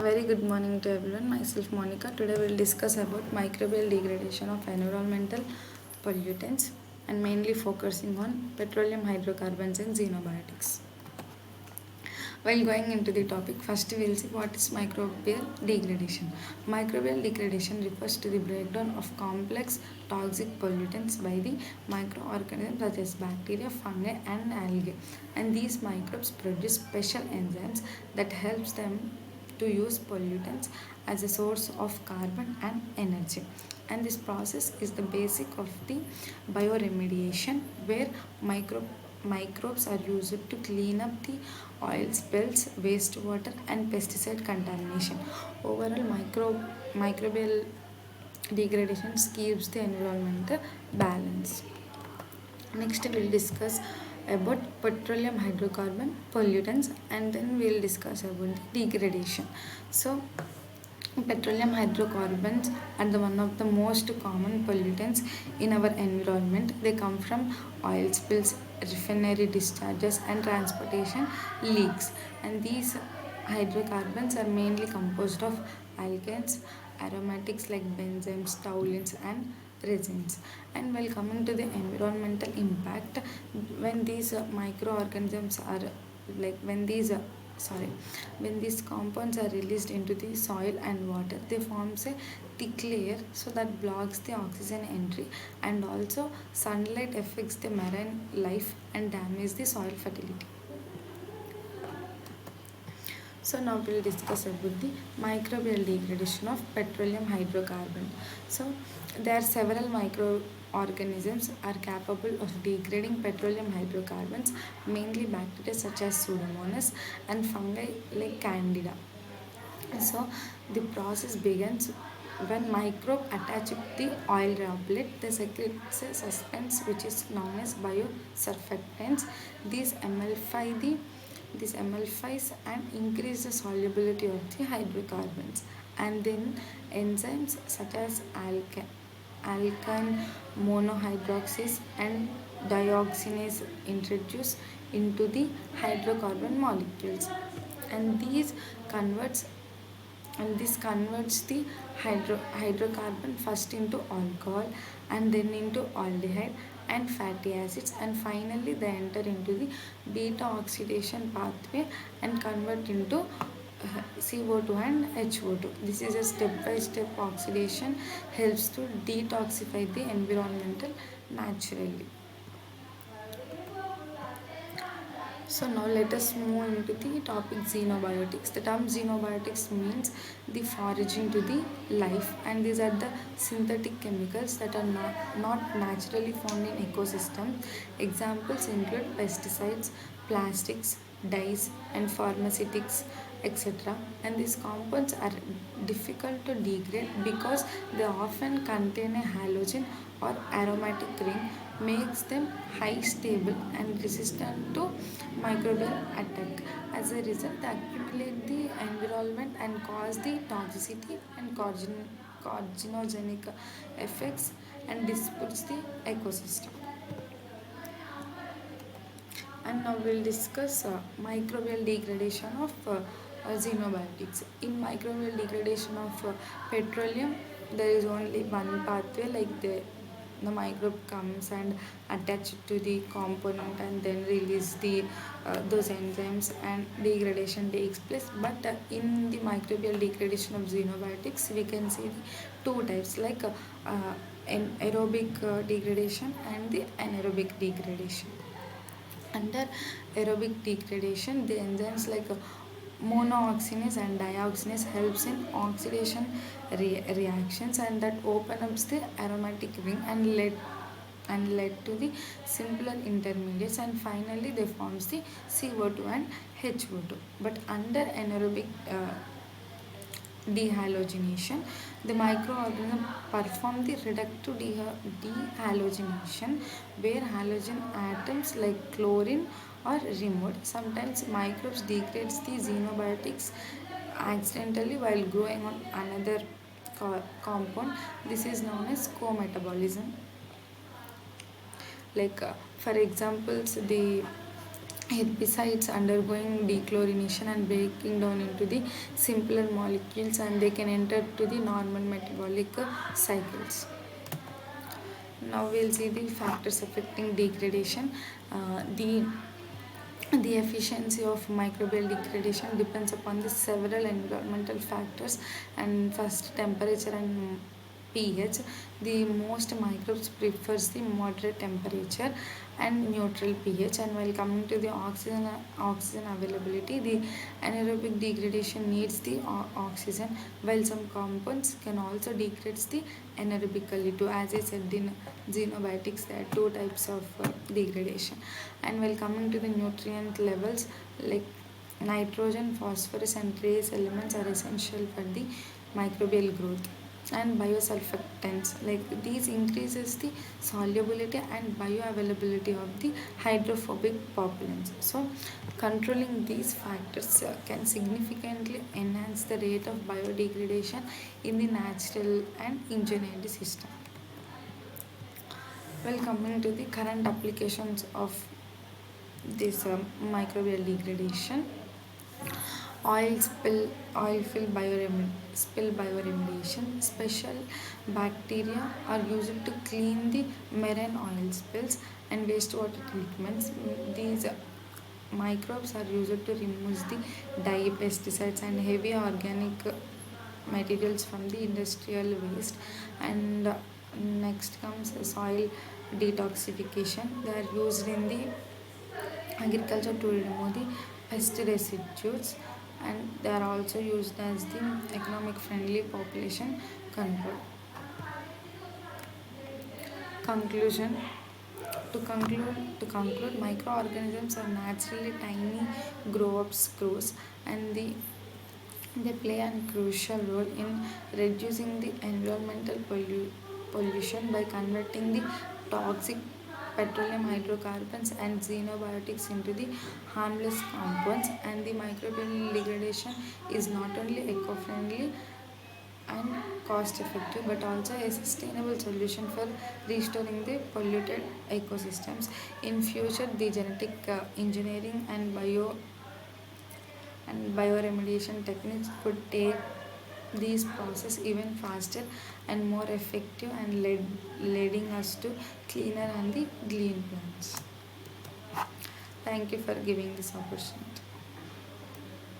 Very good morning to everyone. Myself MOUNIKA. Today we'll discuss about microbial degradation of environmental pollutants and mainly focusing on petroleum, hydrocarbons and xenobiotics. While going into the topic, first we'll see what is microbial degradation. Microbial degradation refers to the breakdown of complex toxic pollutants by the microorganisms such as bacteria, fungi and algae. And these microbes produce special enzymes that helps them to use pollutants as a source of carbon and energy. And this process is the basic of the bioremediation where microbes are used to clean up the oil spills, wastewater and pesticide contamination. Overall, microbial degradation keeps the environmental balance. Next we'll discuss about petroleum hydrocarbon pollutants and then we'll discuss about the degradation. So petroleum hydrocarbons are one of the most common pollutants in our environment. They come from oil spills, refinery discharges and transportation leaks. And these hydrocarbons are mainly composed of alkanes, aromatics like benzenes, toluenes and resins. And while coming to the environmental impact, when these microorganisms are like when these sorry when these compounds are released into the soil and water, they forms a thick layer so that blocks the oxygen entry, and also sunlight affects the marine life and damages the soil fertility. So now we'll discuss about the microbial degradation of petroleum hydrocarbon. So there are several microorganisms are capable of degrading petroleum hydrocarbons, mainly bacteria such as Pseudomonas and fungi like Candida. So the process begins when microbe attach with the oil droplet, they secrete a substance which is known as biosurfactants. These emulsify the this emulsifies and increase the solubility of the hydrocarbons, and then enzymes such as alkyne monohydroxylase and dioxinase introduced into the hydrocarbon molecules, and converts this converts the hydrocarbon first into alcohol and then into aldehyde and fatty acids, and finally they enter into the beta oxidation pathway and convert into CO2 and HO2. This is a step-by-step oxidation, helps to detoxify the environmental naturally. So now let us move into the topic xenobiotics. The term xenobiotics means the foraging to the life, and these are the synthetic chemicals that are not naturally found in ecosystem. Examples include pesticides, plastics, dyes and pharmaceutics, etc. And these compounds are difficult to degrade because they often contain a halogen or aromatic ring, makes them high stable and resistant to microbial attack. As a result, they accumulate the environment and cause the toxicity and carcinogenic effects and disputes the ecosystem. And now we'll discuss microbial degradation of xenobiotics. In microbial degradation of petroleum, there is only one pathway, like the microbe comes and attach to the component and then release the those enzymes and degradation takes place. But in the microbial degradation of xenobiotics, we can see the two types, like aerobic degradation and the anaerobic degradation. Under aerobic degradation, the enzymes like monooxidase and dioxinase helps in oxidation reactions, and that open up the aromatic ring and led to the simpler intermediates, and finally they forms the CO2 and HO2. But under anaerobic dehalogenation, the microorganism perform the reductive dehalogenation where halogen atoms like chlorine are removed. Sometimes microbes degrades the xenobiotics accidentally while growing on another compound. This is known as co-metabolism. Like for examples, the herbicides undergoing dechlorination and breaking down into the simpler molecules, and they can enter to the normal metabolic cycles. Now we'll see the factors affecting degradation. The efficiency of microbial degradation depends upon the several environmental factors, and first temperature and pH. The most microbes prefers the moderate temperature and neutral pH. And while coming to the oxygen availability, the anaerobic degradation needs the oxygen, while some compounds can also degrade the anaerobically too. As I said in xenobiotics, there are two types of degradation. And while coming to the nutrient levels, like nitrogen, phosphorus and trace elements are essential for the microbial growth. And biosurfactants, like these increases the solubility and bioavailability of the hydrophobic pollutants. So controlling these factors can significantly enhance the rate of biodegradation in the natural and engineered system. Well, coming to the current applications of this microbial degradation, oil spill, spill bioremediation. Special bacteria are used to clean the marine oil spills and wastewater treatments. These microbes are used to remove the dye, pesticides and heavy organic materials from the industrial waste. And next comes soil detoxification. They are used in the agriculture to remove the pest residues, and they are also used as the economic friendly population control. Conclusion. To conclude, microorganisms are naturally tiny grow-up screws, and they play a crucial role in reducing the environmental pollution by converting the toxic petroleum, hydrocarbons and xenobiotics into the harmless compounds. And the microbial degradation is not only eco-friendly and cost effective, but also a sustainable solution for restoring the polluted ecosystems. In future, the genetic engineering and bioremediation techniques could take these process even faster and more effective, and leading us to cleaner and the green plants. Thank you for giving this opportunity.